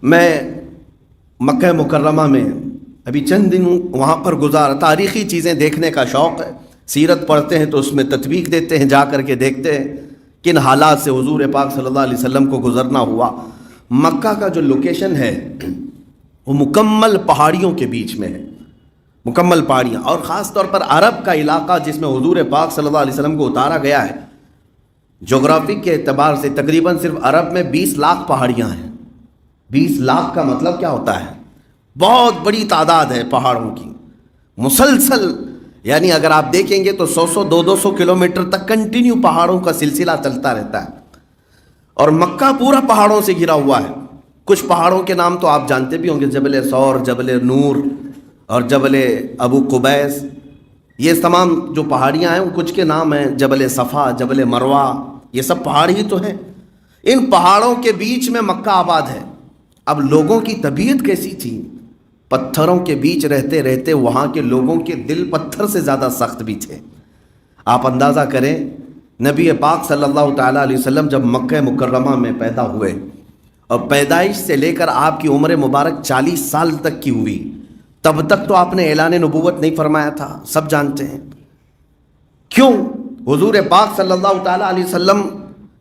میں مکہ مکرمہ میں ابھی چند دن وہاں پر گزارا. تاریخی چیزیں دیکھنے کا شوق ہے، سیرت پڑھتے ہیں تو اس میں تطبیق دیتے ہیں، جا کر کے دیکھتے ہیں کن حالات سے حضور پاک صلی اللہ علیہ وسلم کو گزرنا ہوا. مکہ کا جو لوکیشن ہے وہ مکمل پہاڑیوں کے بیچ میں ہے، مکمل پہاڑیاں، اور خاص طور پر عرب کا علاقہ جس میں حضور پاک صلی اللہ علیہ وسلم کو اتارا گیا ہے. جغرافی کے اعتبار سے تقریباً صرف عرب میں 20 لاکھ پہاڑیاں ہیں. 20 لاکھ کا مطلب کیا ہوتا ہے؟ بہت بڑی تعداد ہے پہاڑوں کی، مسلسل. یعنی اگر آپ دیکھیں گے تو 100 200 کلومیٹر تک کنٹینیو پہاڑوں کا سلسلہ چلتا رہتا ہے. اور مکہ پورا پہاڑوں سے گھرا ہوا ہے. کچھ پہاڑوں کے نام تو آپ جانتے بھی ہوں گے، جبل ثور، جبل نور اور جبل ابو قبیس. یہ تمام جو پہاڑیاں ہیں کچھ کے نام ہیں، جبل صفا، جبل مروہ، یہ سب پہاڑ ہی تو ہیں. ان پہاڑوں کے بیچ میں مکہ آباد ہے. اب لوگوں کی طبیعت کیسی تھی؟ پتھروں کے بیچ رہتے رہتے وہاں کے لوگوں کے دل پتھر سے زیادہ سخت بھی تھے. آپ اندازہ کریں، نبی پاک صلی اللہ تعالیٰ علیہ وسلم جب مکہ مکرمہ میں پیدا ہوئے اور پیدائش سے لے کر آپ کی عمر مبارک 40 سال تک کی ہوئی، تب تک تو آپ نے اعلان نبوت نہیں فرمایا تھا، سب جانتے ہیں. کیوں؟ حضور پاک صلی اللہ تعالیٰ علیہ وسلم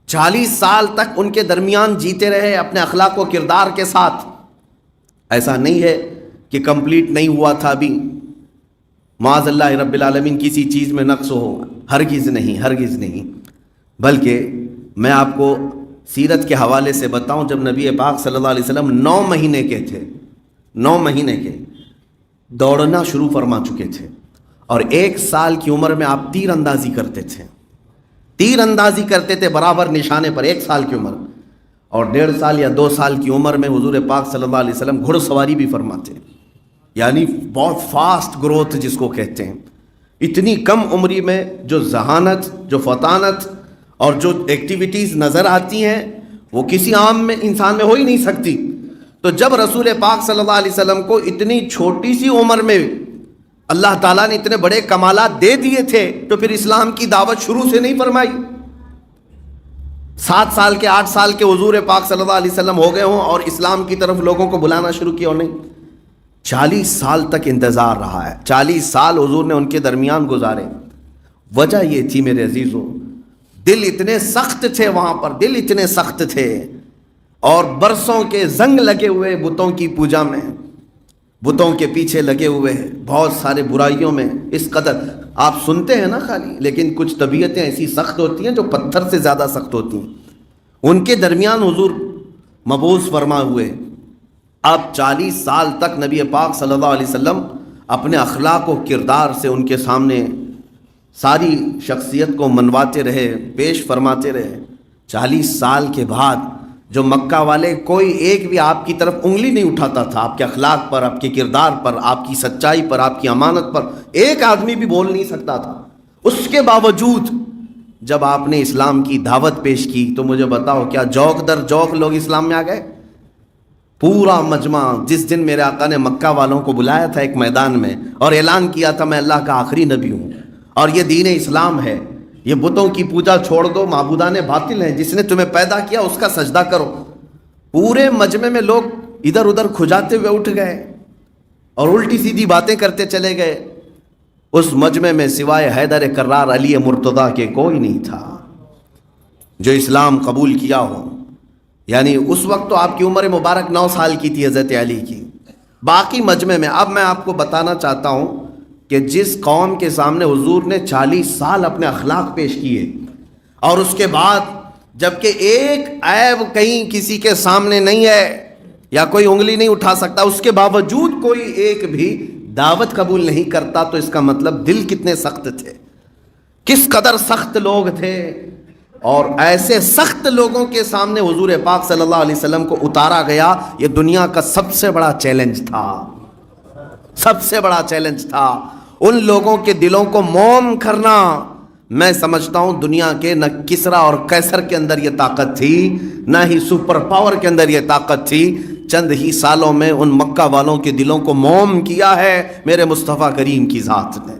40 سال تک ان کے درمیان جیتے رہے اپنے اخلاق و کردار کے ساتھ. ایسا نہیں ہے کہ کمپلیٹ نہیں ہوا تھا ابھی، معاذ اللہ رب العالمین کسی چیز میں نقص ہو، ہرگز نہیں، ہرگز نہیں. بلکہ میں آپ کو سیرت کے حوالے سے بتاؤں، جب نبی پاک صلی اللہ علیہ وسلم 9 مہینے کے تھے، 9 مہینے کے، دوڑنا شروع فرما چکے تھے. اور 1 سال کی عمر میں آپ تیر اندازی کرتے تھے، تیر اندازی کرتے تھے برابر نشانے پر. 1 سال کی عمر اور 1.5 سال یا 2 سال کی عمر میں حضور پاک صلی اللہ علیہ وسلم گھڑ سواری بھی فرماتے، یعنی بہت فاسٹ گروتھ جس کو کہتے ہیں. اتنی کم عمری میں جو ذہانت، جو فطانت اور جو ایکٹیویٹیز نظر آتی ہیں وہ کسی عام میں انسان میں ہو ہی نہیں سکتی. تو جب رسول پاک صلی اللہ علیہ وسلم کو اتنی چھوٹی سی عمر میں اللہ تعالیٰ نے اتنے بڑے کمالات دے دیے تھے تو پھر اسلام کی دعوت شروع سے نہیں فرمائی؟ 7 سال کے 8 سال کے حضور پاک صلی اللہ علیہ وسلم ہو گئے ہوں اور اسلام کی طرف لوگوں کو بلانا شروع کیا ہو نہیں. 40 سال تک انتظار رہا ہے، 40 سال حضور نے ان کے درمیان گزارے. وجہ یہ تھی میرے عزیزوں، دل اتنے سخت تھے وہاں پر، دل اتنے سخت تھے، اور برسوں کے زنگ لگے ہوئے بتوں کی پوجا میں، بتوں کے پیچھے لگے ہوئے، بہت سارے برائیوں میں. اس قدر آپ سنتے ہیں نا خالی، لیکن کچھ طبیعتیں ایسی سخت ہوتی ہیں جو پتھر سے زیادہ سخت ہوتی ہیں. ان کے درمیان حضور مبعوث فرما ہوئے. اب 40 سال تک نبی پاک صلی اللہ علیہ وسلم اپنے اخلاق و کردار سے ان کے سامنے ساری شخصیت کو منواتے رہے، پیش فرماتے رہے. 40 سال کے بعد جو مکہ والے کوئی ایک بھی آپ کی طرف انگلی نہیں اٹھاتا تھا، آپ کے اخلاق پر، آپ کے کردار پر، آپ کی سچائی پر، آپ کی امانت پر ایک آدمی بھی بول نہیں سکتا تھا. اس کے باوجود جب آپ نے اسلام کی دعوت پیش کی تو مجھے بتاؤ، کیا جوک در جوک لوگ اسلام میں آ گئے؟ پورا مجمع، جس دن میرے آقا نے مکہ والوں کو بلایا تھا ایک میدان میں اور اعلان کیا تھا میں اللہ کا آخری نبی ہوں اور یہ دین اسلام ہے، یہ بتوں کی پوجا چھوڑ دو، معبودان باطل ہیں، جس نے تمہیں پیدا کیا اس کا سجدہ کرو. پورے مجمع میں لوگ ادھر ادھر کھجاتے ہوئے اٹھ گئے اور الٹی سیدھی باتیں کرتے چلے گئے. اس مجمع میں سوائے حیدر کرار علی مرتضیٰ کے کوئی نہیں تھا جو اسلام قبول کیا ہو. یعنی اس وقت تو آپ کی عمر مبارک 9 سال کی تھی حضرت علی کی. باقی مجمع میں اب میں آپ کو بتانا چاہتا ہوں کہ جس قوم کے سامنے حضور نے 40 سال اپنے اخلاق پیش کیے اور اس کے بعد جبکہ ایک عیب کہیں کسی کے سامنے نہیں ہے یا کوئی انگلی نہیں اٹھا سکتا، اس کے باوجود کوئی ایک بھی دعوت قبول نہیں کرتا، تو اس کا مطلب دل کتنے سخت تھے، کس قدر سخت لوگ تھے. اور ایسے سخت لوگوں کے سامنے حضور پاک صلی اللہ علیہ وسلم کو اتارا گیا. یہ دنیا کا سب سے بڑا چیلنج تھا، سب سے بڑا چیلنج تھا. ان لوگوں کے دلوں کو موم کرنا، میں سمجھتا ہوں دنیا کے نہ کسرا اور قیصر کے اندر یہ طاقت تھی، نہ ہی سپر پاور کے اندر یہ طاقت تھی. چند ہی سالوں میں ان مکہ والوں کے دلوں کو موم کیا ہے میرے مصطفیٰ کریم کی ذات نے.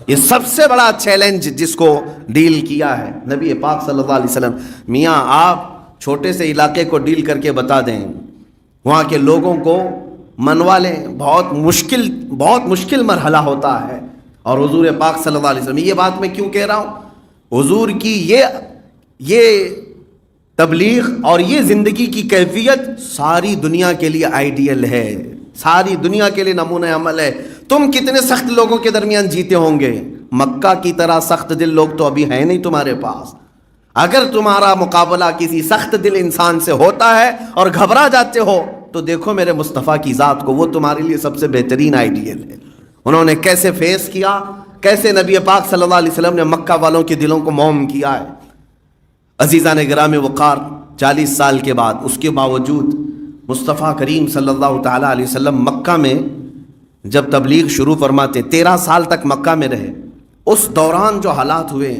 یہ سب سے بڑا چیلنج جس کو ڈیل کیا ہے نبی پاک صلی اللہ علیہ وسلم. میاں آپ چھوٹے سے علاقے کو ڈیل کر کے بتا دیں وہاں کے لوگوں کو منوا لیں، بہت مشکل مرحلہ ہوتا ہے۔ اور حضور پاک صلی اللہ علیہ وسلم، یہ بات میں کیوں کہہ رہا ہوں، حضور کی یہ تبلیغ اور یہ زندگی کی کیفیت ساری دنیا کے لیے آئیڈیل ہے، ساری دنیا کے لیے نمونہ عمل ہے۔ تم کتنے سخت لوگوں کے درمیان جیتے ہوں گے، مکہ کی طرح سخت دل لوگ تو ابھی ہیں نہیں تمہارے پاس۔ اگر تمہارا مقابلہ کسی سخت دل انسان سے ہوتا ہے اور گھبرا جاتے ہو تو دیکھو میرے مصطفیٰ کی ذات کو، وہ تمہارے لیے سب سے بہترین آئیڈیل ہے۔ انہوں نے کیسے فیس کیا، کیسے نبی پاک صلی اللہ علیہ وسلم نے مکہ والوں کے دلوں کو موم کیا ہے۔ عزیزان گرامی وقار، 40 سال کے بعد اس کے باوجود مصطفیٰ کریم صلی اللہ تعالیٰ علیہ وسلم مکہ میں جب تبلیغ شروع فرماتے، 13 سال تک مکہ میں رہے۔ اس دوران جو حالات ہوئے،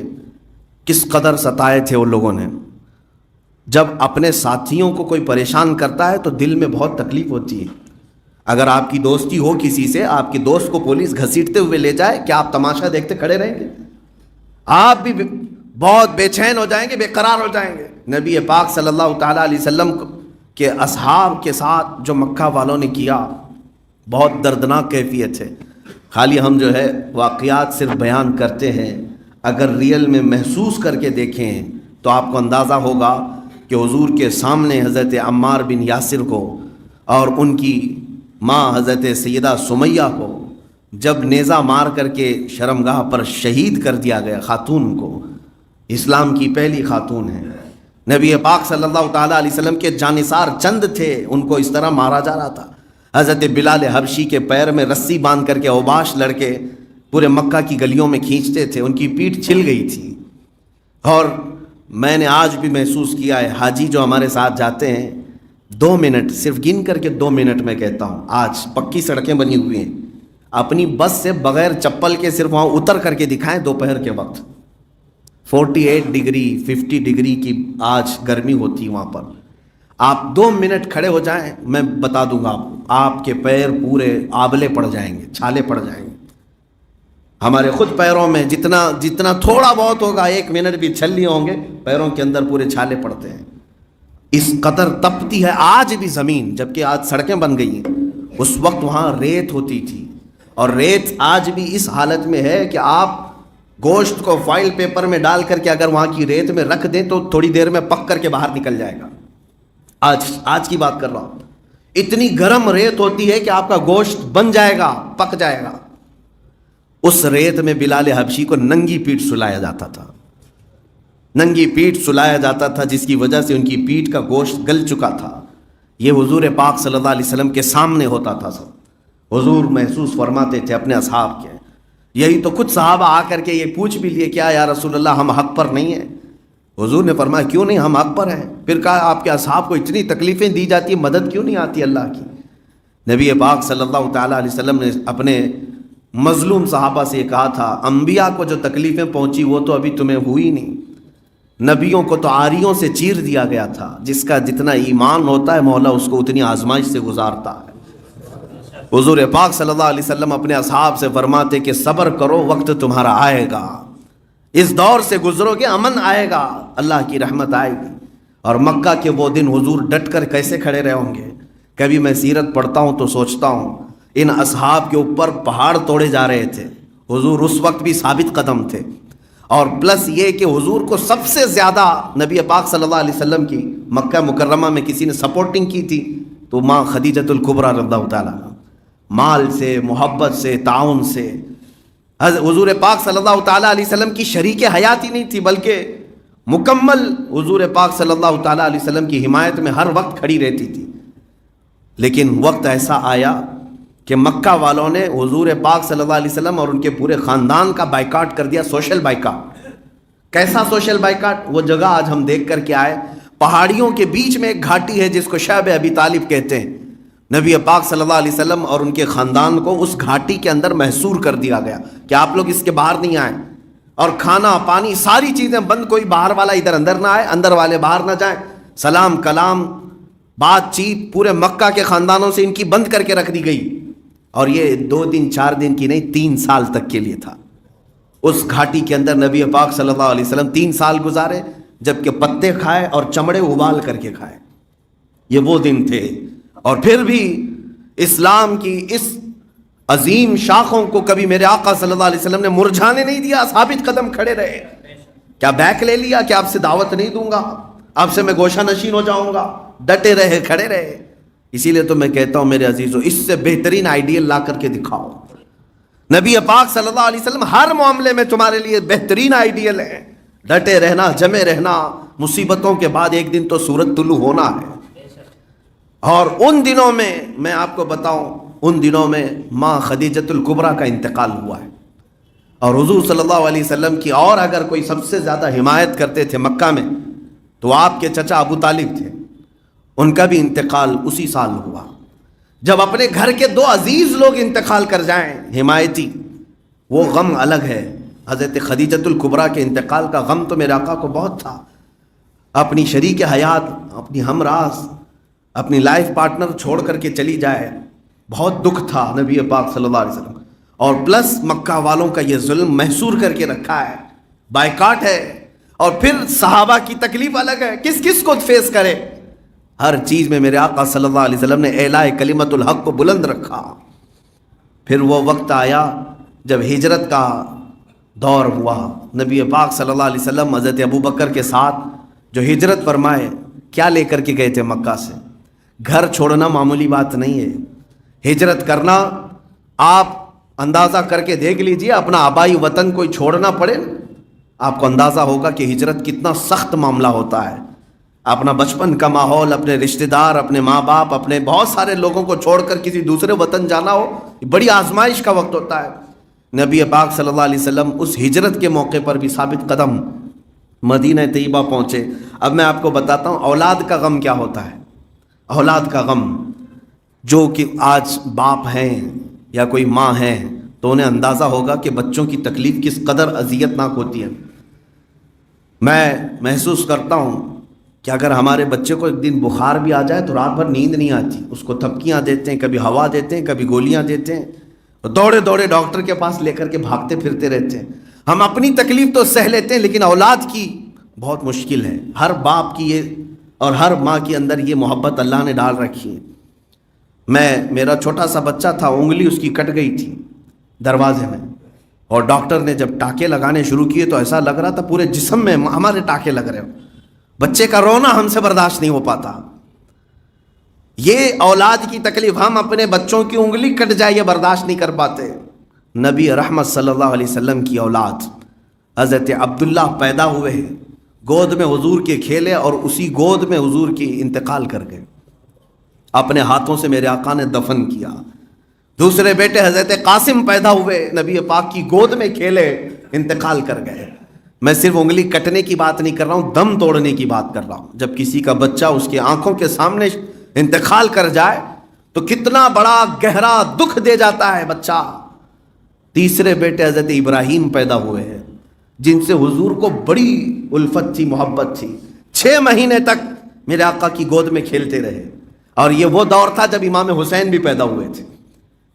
کس قدر ستائے تھے ان لوگوں نے۔ جب اپنے ساتھیوں کو کوئی پریشان کرتا ہے تو دل میں بہت تکلیف ہوتی ہے۔ اگر آپ کی دوستی ہو کسی سے، آپ کے دوست کو پولیس گھسیٹتے ہوئے لے جائے، کیا آپ تماشا دیکھتے کھڑے رہیں گے؟ آپ بھی بہت بے چین ہو جائیں گے، بے قرار ہو جائیں گے۔ نبی پاک صلی اللہ تعالیٰ علیہ وسلم کے اصحاب کے ساتھ جو مکہ والوں نے کیا، بہت دردناک کیفیت ہے۔ خالی ہم جو ہے واقعات صرف بیان کرتے ہیں، اگر ریئل میں محسوس کر کے دیکھیں تو آپ کو اندازہ ہوگا کہ حضور کے سامنے حضرت عمار بن یاسر کو اور ان کی ماں حضرت سیدہ سمیہ کو جب نیزہ مار کر کے شرمگاہ پر شہید کر دیا گیا، خاتون کو، اسلام کی پہلی خاتون ہے، نبی پاک صلی اللہ تعالیٰ علیہ وسلم کے جانثار چند تھے، ان کو اس طرح مارا جا رہا تھا۔ حضرت بلال حبشی کے پیر میں رسی باندھ کر کے اوباش لڑکے پورے مکہ کی گلیوں میں کھینچتے تھے، ان کی پیٹھ چھل گئی تھی۔ اور میں نے آج بھی محسوس کیا ہے، حاجی جو ہمارے ساتھ جاتے ہیں، 2 منٹ صرف گن کر کے 2 منٹ میں کہتا ہوں، آج پکی سڑکیں بنی ہوئی ہیں، اپنی بس سے بغیر چپل کے صرف وہاں اتر کر کے دکھائیں دوپہر کے وقت، 48 ڈگری 50 ڈگری کی آج گرمی ہوتی ہے وہاں پر، آپ 2 منٹ کھڑے ہو جائیں، میں بتا دوں گا آپ کے پیر پورے آبلے پڑ جائیں گے، چھالے پڑ جائیں گے۔ ہمارے خود پیروں میں جتنا تھوڑا بہت ہوگا، 1 منٹ بھی چل لیے ہوں گے، پیروں کے اندر پورے چھالے پڑتے ہیں۔ اس قدر تپتی ہے آج بھی زمین، جبکہ آج سڑکیں بن گئی ہیں، اس وقت وہاں ریت ہوتی تھی، اور ریت آج بھی اس حالت میں ہے کہ آپ گوشت کو فائل پیپر میں ڈال کر کے اگر وہاں کی ریت میں رکھ دیں تو تھوڑی دیر میں پک کر کے باہر نکل جائے گا۔ آج کی بات کر رہا ہوں، اتنی گرم ریت ہوتی ہے کہ آپ کا گوشت بن جائے گا، پک جائے گا۔ اس ریت میں بلال حبشی کو ننگی پیٹھ سلایا جاتا تھا، ننگی پیٹھ سلایا جاتا تھا، جس کی وجہ سے ان کی پیٹھ کا گوشت گل چکا تھا۔ یہ حضور پاک صلی اللہ علیہ وسلم کے سامنے ہوتا تھا سب، حضور محسوس فرماتے تھے اپنے اصحاب کے۔ یہی تو کچھ صحابہ آ کر کے یہ پوچھ بھی لیے، کیا یا رسول اللہ ہم حق پر نہیں ہیں؟ حضور نے فرمایا کیوں نہیں، ہم حق پر ہیں۔ پھر کہا آپ کے اصحاب کو اتنی تکلیفیں دی جاتی ہیں، مدد کیوں نہیں آتی اللہ کی؟ نبی پاک صلی اللہ تعالیٰ علیہ وسلم نے اپنے مظلوم صحابہ سے یہ کہا تھا، انبیاء کو جو تکلیفیں پہنچی وہ تو ابھی تمہیں ہوئی نہیں، نبیوں کو تو آریوں سے چیر دیا گیا تھا، جس کا جتنا ایمان ہوتا ہے مولا اس کو اتنی آزمائش سے گزارتا ہے۔ حضور پاک صلی اللہ علیہ وسلم اپنے اصحاب سے فرماتے کہ صبر کرو، وقت تمہارا آئے گا، اس دور سے گزرو گے، امن آئے گا، اللہ کی رحمت آئے گی۔ اور مکہ کے وہ دن حضور ڈٹ کر کیسے کھڑے رہے ہوں گے؟ کبھی میں سیرت پڑھتا ہوں تو سوچتا ہوں ان اصحاب کے اوپر پہاڑ توڑے جا رہے تھے، حضور اس وقت بھی ثابت قدم تھے۔ اور پلس یہ کہ حضور کو سب سے زیادہ نبی پاک صلی اللہ علیہ وسلم کی مکہ مکرمہ میں کسی نے سپورٹنگ کی تھی تو ماں خدیجۃ الکبریٰ رضی اللہ تعالیٰ، مال سے، محبت سے، تعاون سے۔ حضور پاک صلی اللہ تعالیٰ علیہ وسلم کی شریک حیات ہی نہیں تھی، بلکہ مکمل حضور پاک صلی اللہ تعالیٰ علیہ وسلم کی حمایت میں ہر وقت کھڑی رہتی تھی۔ لیکن وقت ایسا آیا کہ مکہ والوں نے حضور پاک صلی اللہ علیہ وسلم اور ان کے پورے خاندان کا بائیکاٹ کر دیا، سوشل بائیکاٹ۔ کیسا سوشل بائیکاٹ؟ وہ جگہ آج ہم دیکھ کر کے آئے، پہاڑیوں کے بیچ میں ایک گھاٹی ہے جس کو شعب ابی طالب کہتے ہیں، نبی پاک صلی اللہ علیہ وسلم اور ان کے خاندان کو اس گھاٹی کے اندر محصور کر دیا گیا کہ آپ لوگ اس کے باہر نہیں آئیں، اور کھانا پانی ساری چیزیں بند، کوئی باہر والا ادھر اندر نہ آئے، اندر والے باہر نہ جائیں، سلام کلام بات چیت پورے مکہ کے خاندانوں سے ان کی بند کر کے رکھ دی گئی۔ اور یہ 2 دن 4 دن کی نہیں، 3 سال تک کے لیے تھا۔ اس گھاٹی کے اندر نبی پاک صلی اللہ علیہ وسلم 3 سال گزارے، جبکہ پتے کھائے اور چمڑے ابال کر کے کھائے۔ یہ وہ دن تھے، اور پھر بھی اسلام کی اس عظیم شاخوں کو کبھی میرے آقا صلی اللہ علیہ وسلم نے مرجھانے نہیں دیا، ثابت قدم کھڑے رہے۔ کیا بیک لے لیا کہ آپ سے دعوت نہیں دوں گا، آپ سے میں گوشہ نشین ہو جاؤں گا؟ ڈٹے رہے، کھڑے رہے۔ اسی لیے تو میں کہتا ہوں میرے عزیزو، اس سے بہترین آئیڈیل لا کر کے دکھاؤ۔ نبی پاک صلی اللہ علیہ وسلم ہر معاملے میں تمہارے لیے بہترین آئیڈیل ہے۔ ڈٹے رہنا، جمے رہنا، مصیبتوں کے بعد ایک دن تو سورج طلوع ہونا ہے۔ اور ان دنوں میں میں آپ کو بتاؤں، ان دنوں میں ماں خدیجۃ الکبریٰ کا انتقال ہوا ہے، اور حضور صلی اللہ علیہ وسلم کی اور اگر کوئی سب سے زیادہ حمایت کرتے تھے مکہ میں تو آپ کے چچا ابو طالب تھے۔ ان کا بھی انتقال اسی سال ہوا۔ جب اپنے گھر کے دو عزیز لوگ انتقال کر جائیں حمایتی، وہ غم الگ ہے۔ حضرت خدیجۃ الکبریٰ کے انتقال کا غم تو میرے آقا کو بہت تھا۔ اپنی شریک حیات، اپنی ہمراز، اپنی لائف پارٹنر چھوڑ کر کے چلی جائے، بہت دکھ تھا نبی پاک صلی اللہ علیہ وسلم۔ اور پلس مکہ والوں کا یہ ظلم محصور کر کے رکھا ہے، بائیکاٹ ہے، اور پھر صحابہ کی تکلیف الگ ہے، کس کس کو فیس کرے۔ ہر چیز میں میرے آقا صلی اللہ علیہ وسلم نے اعلاء کلمت الحق کو بلند رکھا۔ پھر وہ وقت آیا جب ہجرت کا دور ہوا، نبی پاک صلی اللہ علیہ وسلم حضرت ابوبکر کے ساتھ جو ہجرت فرمائے، کیا لے کر کے گئے تھے مکہ سے؟ گھر چھوڑنا معمولی بات نہیں ہے، ہجرت کرنا آپ اندازہ کر کے دیکھ لیجئے، اپنا آبائی وطن کوئی چھوڑنا پڑے، آپ کو اندازہ ہوگا کہ ہجرت کتنا سخت معاملہ ہوتا ہے۔ اپنا بچپن کا ماحول، اپنے رشتہ دار، اپنے ماں باپ، اپنے بہت سارے لوگوں کو چھوڑ کر کسی دوسرے وطن جانا ہو، بڑی آزمائش کا وقت ہوتا ہے۔ نبی پاک صلی اللہ علیہ وسلم اس ہجرت کے موقع پر بھی ثابت قدم مدینہ طیبہ پہنچے۔ اب میں آپ کو بتاتا ہوں اولاد کا غم کیا ہوتا ہے۔ اولاد کا غم، جو کہ آج باپ ہیں یا کوئی ماں ہیں تو انہیں اندازہ ہوگا کہ بچوں کی تکلیف کس قدر اذیت ناک ہوتی ہے۔ میں محسوس کرتا ہوں کہ اگر ہمارے بچے کو ایک دن بخار بھی آ جائے تو رات بھر نیند نہیں آتی، اس کو تھپکیاں دیتے ہیں، کبھی ہوا دیتے ہیں، کبھی گولیاں دیتے ہیں، دوڑے دوڑے ڈاکٹر کے پاس لے کر کے بھاگتے پھرتے رہتے ہیں۔ ہم اپنی تکلیف تو سہ لیتے ہیں لیکن اولاد کی بہت مشکل ہے۔ ہر باپ کی یہ اور ہر ماں کے اندر یہ محبت اللہ نے ڈال رکھی ہے۔ میرا چھوٹا سا بچہ تھا، انگلی اس کی کٹ گئی تھی دروازے میں، اور ڈاکٹر نے جب ٹانکے لگانے شروع کیے تو ایسا لگ رہا تھا پورے جسم میں ہمارے ٹانکے لگ رہے ہو۔ بچے کا رونا ہم سے برداشت نہیں ہو پاتا۔ یہ اولاد کی تکلیف، ہم اپنے بچوں کی انگلی کٹ جائے یہ برداشت نہیں کر پاتے۔ نبی رحمت صلی اللہ علیہ وسلم کی اولاد حضرت عبداللہ پیدا ہوئے، گود میں حضور کے کھیلے اور اسی گود میں حضور کی انتقال کر گئے، اپنے ہاتھوں سے میرے آقا نے دفن کیا۔ دوسرے بیٹے حضرت قاسم پیدا ہوئے، نبی پاک کی گود میں کھیلے، انتقال کر گئے۔ میں صرف انگلی کٹنے کی بات نہیں کر رہا ہوں، دم توڑنے کی بات کر رہا ہوں۔ جب کسی کا بچہ اس کی آنکھوں کے سامنے انتقال کر جائے تو کتنا بڑا گہرا دکھ دے جاتا ہے بچہ۔ تیسرے بیٹے حضرت ابراہیم پیدا ہوئے ہیں، جن سے حضور کو بڑی الفت تھی، محبت تھی۔ 6 مہینے تک میرے آقا کی گود میں کھیلتے رہے، اور یہ وہ دور تھا جب امام حسین بھی پیدا ہوئے تھے۔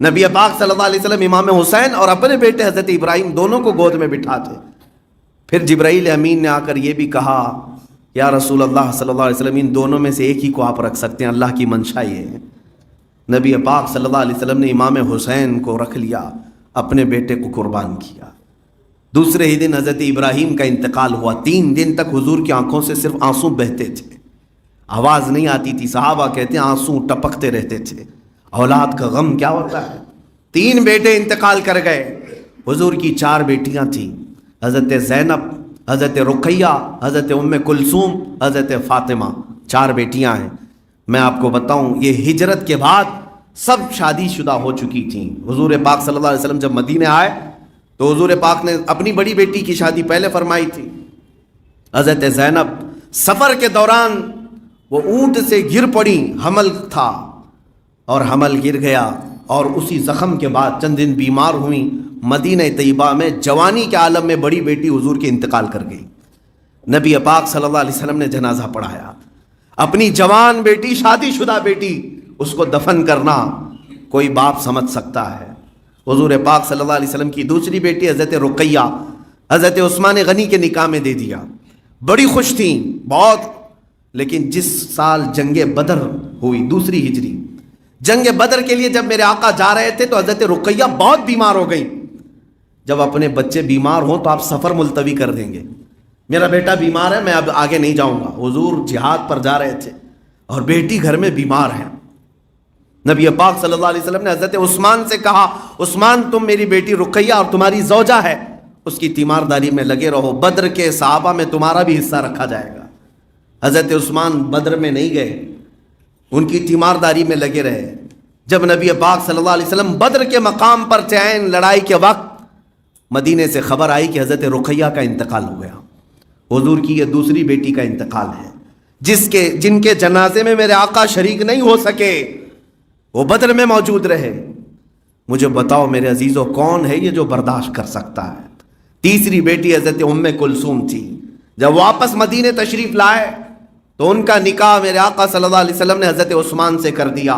نبی پاک صلی اللہ علیہ وسلم امام حسین اور اپنے بیٹے حضرت ابراہیم دونوں کو گود میں بٹھاتے۔ پھر جبرائیل امین نے آ کر یہ بھی کہا، یا رسول اللہ صلی اللہ علیہ وسلم، ان دونوں میں سے ایک ہی کو آپ رکھ سکتے ہیں، اللہ کی منشا یہ ہے۔ نبی پاک صلی اللہ علیہ وسلم نے امام حسین کو رکھ لیا، اپنے بیٹے کو قربان کیا۔ دوسرے ہی دن حضرت ابراہیم کا انتقال ہوا۔ 3 دن تک حضور کی آنکھوں سے صرف آنسو بہتے تھے، آواز نہیں آتی تھی۔ صحابہ کہتے ہیں آنسو ٹپکتے رہتے تھے۔ اولاد کا غم کیا ہوتا ہے۔ 3 بیٹے انتقال کر گئے۔ حضور کی 4 بیٹیاں تھیں، حضرت زینب، حضرت رقیہ، حضرت ام کلثوم، حضرت فاطمہ، 4 بیٹیاں ہیں۔ میں آپ کو بتاؤں یہ ہجرت کے بعد سب شادی شدہ ہو چکی تھیں۔ حضور پاک صلی اللہ علیہ وسلم جب مدینے آئے تو حضور پاک نے اپنی بڑی بیٹی کی شادی پہلے فرمائی تھی۔ حضرت زینب سفر کے دوران وہ اونٹ سے گر پڑی، حمل تھا اور حمل گر گیا، اور اسی زخم کے بعد چند دن بیمار ہوئیں۔ مدینہ طیبہ میں جوانی کے عالم میں بڑی بیٹی حضور کے انتقال کر گئی۔ نبی پاک صلی اللہ علیہ وسلم نے جنازہ پڑھایا۔ اپنی جوان بیٹی، شادی شدہ بیٹی، اس کو دفن کرنا کوئی باپ سمجھ سکتا ہے۔ حضور پاک صلی اللہ علیہ وسلم کی دوسری بیٹی حضرت رقیہ، حضرت عثمان غنی کے نکاح میں دے دیا۔ بڑی خوش تھیں بہت، لیکن جس سال جنگ بدر ہوئی، 2 ہجری، جنگ بدر کے لیے جب میرے آقا جا رہے تھے تو حضرت رقیہ بہت بیمار ہو گئی. جب اپنے بچے بیمار ہوں تو آپ سفر ملتوی کر دیں گے. میرا بیٹا بیمار ہے، میں اب آگے نہیں جاؤں گا. حضور جہاد پر جا رہے تھے اور بیٹی گھر میں بیمار ہے. نبی پاک صلی اللہ علیہ وسلم نے حضرت عثمان سے کہا، عثمان تم میری بیٹی رقیہ اور تمہاری زوجہ ہے، اس کی تیمارداری میں لگے رہو، بدر کے صحابہ میں تمہارا بھی حصہ رکھا جائے گا. حضرت عثمان بدر میں نہیں گئے، ان کی تیمارداری میں لگے رہے. جب نبی پاک صلی اللہ علیہ وسلم بدر کے مقام پر چین لڑائی کے وقت مدینے سے خبر آئی کہ حضرت رقیہ کا انتقال ہو گیا. حضور کی یہ دوسری بیٹی کا انتقال ہے، جن کے جنازے میں میرے آقا شریک نہیں ہو سکے، وہ بدر میں موجود رہے. مجھے بتاؤ میرے عزیزوں، کون ہے یہ جو برداشت کر سکتا ہے؟ تیسری بیٹی حضرت ام کلثوم تھی. جب واپس مدینے تشریف لائے تو ان کا نکاح میرے آقا صلی اللہ علیہ وسلم نے حضرت عثمان سے کر دیا.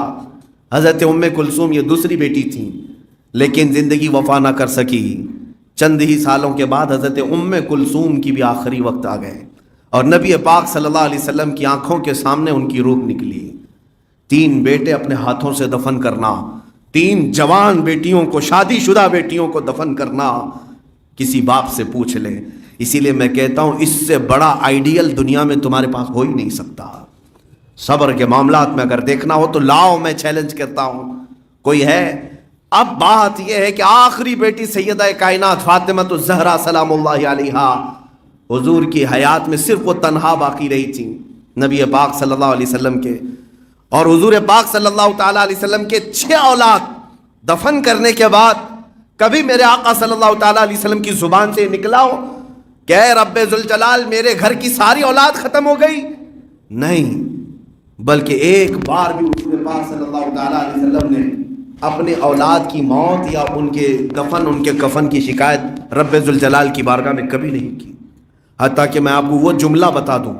حضرت ام کلثوم یہ دوسری بیٹی تھی، لیکن زندگی وفا نہ کر سکی. چند ہی سالوں کے بعد حضرت ام کلثوم کی بھی آخری وقت آ گئے اور نبی پاک صلی اللہ علیہ وسلم کی آنکھوں کے سامنے ان کی روح نکلی. 3 بیٹے اپنے ہاتھوں سے دفن کرنا، 3 جوان بیٹیوں کو، شادی شدہ بیٹیوں کو دفن کرنا، کسی باپ سے پوچھ لیں. اسی لیے میں کہتا ہوں اس سے بڑا آئیڈیل دنیا میں تمہارے پاس ہو ہی نہیں سکتا. صبر کے معاملات میں اگر دیکھنا ہو تو لاؤ، میں چیلنج کرتا ہوں، کوئی ہے؟ اب بات یہ ہے کہ آخری بیٹی سیدہ کائنات فاطمہ الزہرا سلام اللہ علیہا، حضور کی حیات میں صرف وہ تنہا باقی رہی تھی نبی پاک صلی اللہ علیہ وسلم کے. اور حضور پاک صلی اللہ تعالیٰ علیہ وسلم کے 6 اولاد دفن کرنے کے بعد کبھی میرے آقا صلی اللہ تعالیٰ علیہ وسلم کی زبان سے نکلا ہو کہ اے رب ذوالجلال میرے گھر کی ساری اولاد ختم ہو گئی؟ نہیں، بلکہ ایک بار بھی حضور پاک صلی اللہ تعالیٰ علیہ وسلم نے اپنے اولاد کی موت یا ان کے دفن، ان کے کفن کی شکایت رب ذوالجلال کی بارگاہ میں کبھی نہیں کی. حتیٰ کہ میں آپ کو وہ جملہ بتا دوں،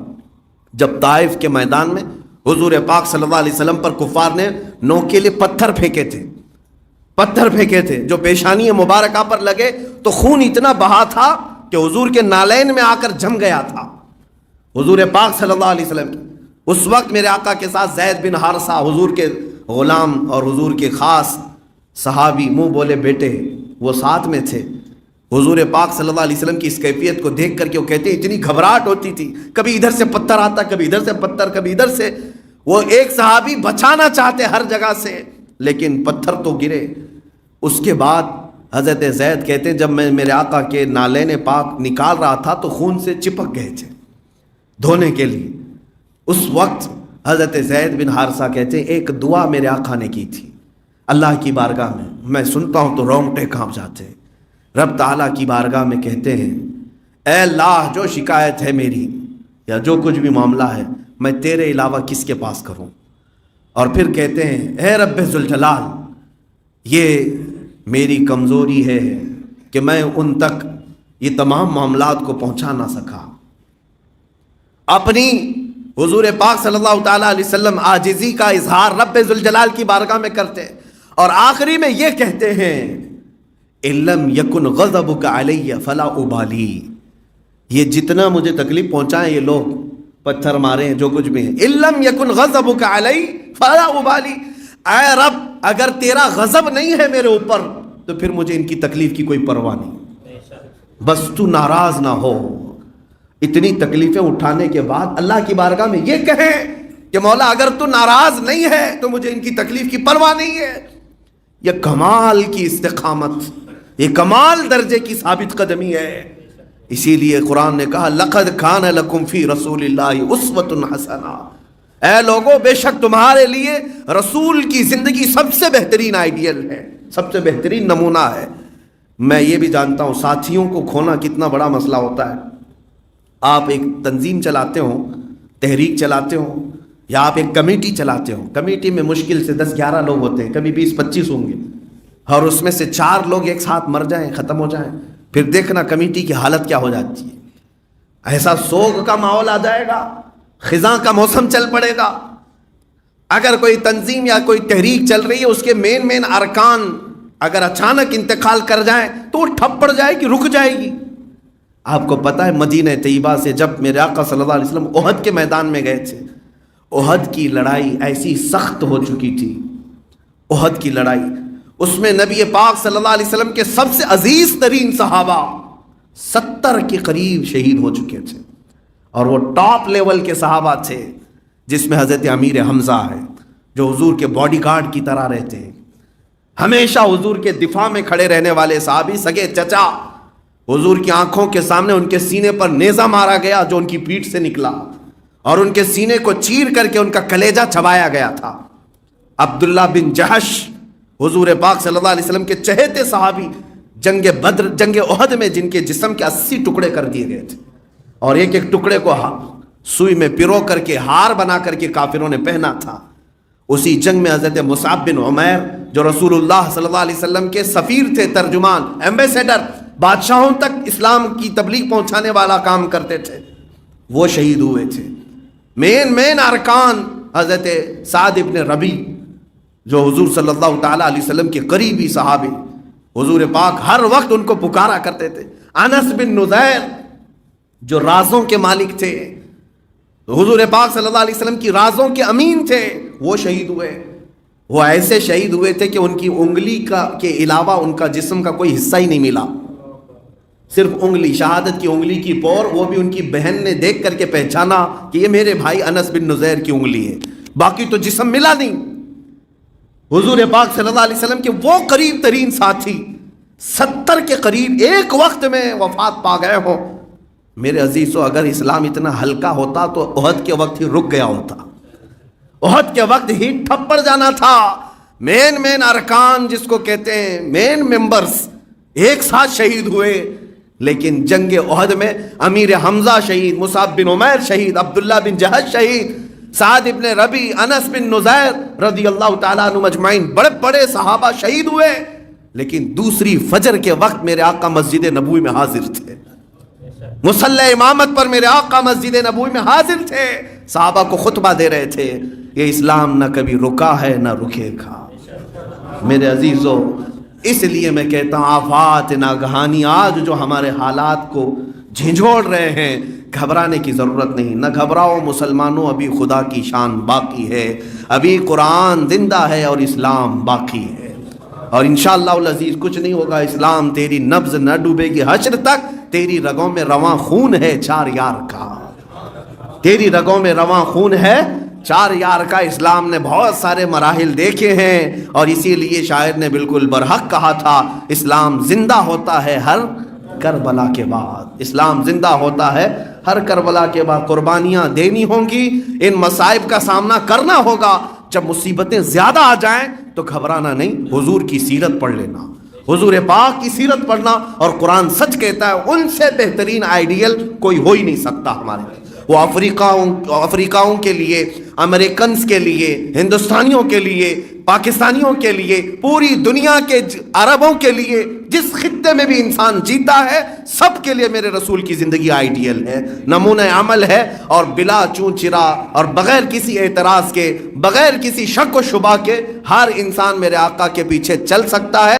جب طائف کے میدان میں حضور پاک صلی اللہ علیہ وسلم پر کفار نے نوکیلے پتھر پھینکے تھے جو پیشانی مبارکہ پر لگے تو خون اتنا بہا تھا کہ حضور کے نالین میں آ کر جم گیا تھا. حضور پاک صلی اللہ علیہ وسلم کی اس وقت میرے آقا کے ساتھ زید بن حارثہ حضور کے غلام اور حضور کے خاص صحابی منہ بولے بیٹے وہ ساتھ میں تھے. حضور پاک صلی اللہ علیہ وسلم کی اس کیفیت کو دیکھ کر کے وہ کہتے ہیں اتنی گھبراہٹ ہوتی تھی، کبھی ادھر سے پتھر آتا، کبھی ادھر سے پتھر، کبھی ادھر سے. وہ ایک صحابی بچانا چاہتے ہر جگہ سے، لیکن پتھر تو گرے. اس کے بعد حضرت زید کہتے ہیں جب میں میرے آقا کے نالین پاک نکال رہا تھا تو خون سے چپک گئے تھے دھونے کے لیے. اس وقت حضرت زید بن حارثہ کہتے ہیں ایک دعا میرے آقا نے کی تھی اللہ کی بارگاہ میں سنتا ہوں تو رونگٹے کانپ جاتے ہیں. رب تعالیٰ کی بارگاہ میں کہتے ہیں اے اللہ جو شکایت ہے میری یا جو کچھ بھی معاملہ ہے میں تیرے علاوہ کس کے پاس کروں. اور پھر کہتے ہیں اے رب ذوالجلال یہ میری کمزوری ہے کہ میں ان تک یہ تمام معاملات کو پہنچا نہ سکا. اپنی حضور پاک صلی اللہ تعالیٰ علیہ وسلم عاجزی کا اظہار رب ذوالجلال کی بارگاہ میں کرتے ہیں اور آخری میں یہ کہتے ہیں اِلَّمْ يَكُنْ غَضَبُكَ عَلَيَّ فَلَا أُبَالِي. یہ جتنا مجھے تکلیف پہنچائیں یہ لوگ پتھر مارے ہیں جو کچھ بھی ہیں، اِلَّمْ يَكُنْ غَضَبُكَ عَلَيَّ فَلَا أُبَالِي. اے رب اگر تیرا غضب نہیں ہے میرے اوپر تو پھر مجھے ان کی تکلیف کی کوئی پرواہ نہیں، بس تو ناراض نہ ہو. اتنی تکلیفیں اٹھانے کے بعد اللہ کی بارگاہ میں یہ کہیں کہ مولا اگر تو ناراض نہیں ہے تو مجھے ان کی تکلیف کی پرواہ نہیں ہے. یہ کمال کی استقامت، یہ کمال درجے کی ثابت قدمی ہے. اسی لیے قرآن نے کہا لَقَدْ كَانَ لَكُمْ فِي رَسُولِ اللَّهِ أُسْوَةٌ حَسَنَةٌ. اے لوگوں بے شک تمہارے لیے رسول کی زندگی سب سے بہترین آئیڈیل ہے، سب سے بہترین نمونہ ہے. میں یہ بھی جانتا ہوں ساتھیوں کو کھونا کتنا بڑا مسئلہ ہوتا ہے. آپ ایک تنظیم چلاتے ہوں، تحریک چلاتے ہوں یا آپ ایک کمیٹی چلاتے ہوں، کمیٹی میں مشکل سے 10-11 لوگ ہوتے ہیں، کبھی 20-25 ہوں گے، اور اس میں سے 4 لوگ ایک ساتھ مر جائیں، ختم ہو جائیں، پھر دیکھنا کمیٹی کی حالت کیا ہو جاتی ہے. ایسا سوگ کا ماحول آ جائے گا، خزاں کا موسم چل پڑے گا. اگر کوئی تنظیم یا کوئی تحریک چل رہی ہے اس کے مین ارکان اگر اچانک انتقال کر جائیں تو وہ ٹھپ پڑ جائے گی، رک جائے گی. آپ کو پتہ ہے مدینہ طیبہ سے جب میرے آقا صلی اللہ علیہ وسلم احد کے میدان میں گئے تھے، احد کی لڑائی ایسی سخت ہو چکی تھی احد کی لڑائی، اس میں نبی پاک صلی اللہ علیہ وسلم کے سب سے عزیز ترین صحابہ 70 کے قریب شہید ہو چکے تھے، اور وہ ٹاپ لیول کے صحابہ تھے، جس میں حضرت امیر حمزہ ہے جو حضور کے باڈی گارڈ کی طرح رہتے ہیں، ہمیشہ حضور کے دفاع میں کھڑے رہنے والے صحابی، سگے چچا، حضور کی آنکھوں کے سامنے ان کے سینے پر نیزہ مارا گیا جو ان کی پیٹھ سے نکلا، اور ان کے سینے کو چیر کر کے ان کا کلیجہ چبایا گیا تھا۔ عبداللہ بن جہش، حضور پاک صلی اللہ علیہ وسلم کے چہیتے صحابی، جنگ بدر، جنگ احد میں جن کے جسم کے 80 ٹکڑے کر دیے گئے تھے، اور ایک ایک ٹکڑے کو سوئی میں پیرو کر کے ہار بنا کر کے کافروں نے پہنا تھا۔ اسی جنگ میں حضرت مصعب بن عمیر جو رسول اللہ صلی اللہ علیہ وسلم کے سفیر تھے، ترجمان، ایمبیسیڈر، بادشاہوں تک اسلام کی تبلیغ پہنچانے والا کام کرتے تھے، وہ شہید ہوئے تھے۔ مین ارکان حضرت سعد ابن ربی جو حضور صلی اللہ تعالیٰ علیہ وسلم کے قریبی صحابی، حضور پاک ہر وقت ان کو پکارا کرتے تھے۔ انس بن نذیر جو رازوں کے مالک تھے، حضور پاک صلی اللہ علیہ وسلم کی رازوں کے امین تھے، وہ شہید ہوئے۔ وہ ایسے شہید ہوئے تھے کہ ان کی انگلی کے علاوہ ان کا جسم کا کوئی حصہ ہی نہیں ملا، صرف انگلی، شہادت کی انگلی کی پور، وہ بھی ان کی بہن نے دیکھ کر کے پہچانا کہ یہ میرے بھائی انس بن نذیر کی انگلی ہے، باقی تو جسم ملا نہیں۔ حضور پاک صلی اللہ علیہ وسلم کے وہ قریب ترین ساتھی 70 کے قریب ایک وقت میں وفات پا گئے ہوں۔ میرے عزیزو، اگر اسلام اتنا ہلکا ہوتا تو احد کے وقت ہی رک گیا ہوتا، احد کے وقت ہی ٹھپ پڑ جانا تھا۔ مین ارکان جس کو کہتے ہیں، مین ممبرز ایک ساتھ شہید ہوئے، لیکن جنگ احد میں امیر حمزہ شہید، مصعب بن عمیر شہید، عبداللہ بن جہش شہید، سعد ابن ربی، انس بن نذیر رضی اللہ تعالیٰ عنہ مجمعین، بڑے بڑے صحابہ شہید ہوئے، لیکن دوسری فجر کے وقت میرے آقا مسجد نبوی میں حاضر تھے، مصلی امامت پر میرے آقا مسجد نبوی میں حاضر تھے، صحابہ کو خطبہ دے رہے تھے۔ یہ اسلام نہ کبھی رکا ہے نہ رکے گا۔ میرے عزیزو، اس لیے میں کہتا ہوں، آفات ناگہانی آج جو ہمارے حالات کو جھنجھوڑ رہے ہیں، گھبرانے کی ضرورت نہیں۔ نہ گھبراؤ مسلمانوں، ابھی خدا کی شان باقی ہے، ابھی قرآن زندہ ہے اور اسلام باقی ہے، اور انشاءاللہ العزیز کچھ نہیں ہوگا۔ اسلام تیری نبض نہ ڈوبے گی حشر تک، تیری رگوں میں رواں خون ہے 4 یار کا، تیری رگوں میں رواں خون ہے 4 یار کا۔ اسلام نے بہت سارے مراحل دیکھے ہیں، اور اسی لیے شاعر نے بالکل برحق کہا تھا، اسلام زندہ ہوتا ہے ہر کربلا کے بعد، اسلام زندہ ہوتا ہے ہر کربلا کے بعد۔ قربانیاں دینی ہوں گی، ان مصائب کا سامنا کرنا ہوگا۔ جب مصیبتیں زیادہ آ جائیں تو گھبرانا نہیں، حضور کی سیرت پڑھ لینا، حضور پاک کی سیرت پڑھنا، اور قرآن سچ کہتا ہے ان سے بہترین آئیڈیل کوئی ہو ہی نہیں سکتا ہمارے لیے۔ وہ افریقاؤں کے لیے، امریکنز کے لیے، ہندوستانیوں کے لیے، پاکستانیوں کے لیے، پوری دنیا کے عربوں کے لیے، جس خطے میں بھی انسان جیتا ہے، سب کے لیے میرے رسول کی زندگی آئیڈیل ہے، نمونہ عمل ہے، اور بلا چون چرا اور بغیر کسی اعتراض کے، بغیر کسی شک و شبہ کے ہر انسان میرے آقا کے پیچھے چل سکتا ہے۔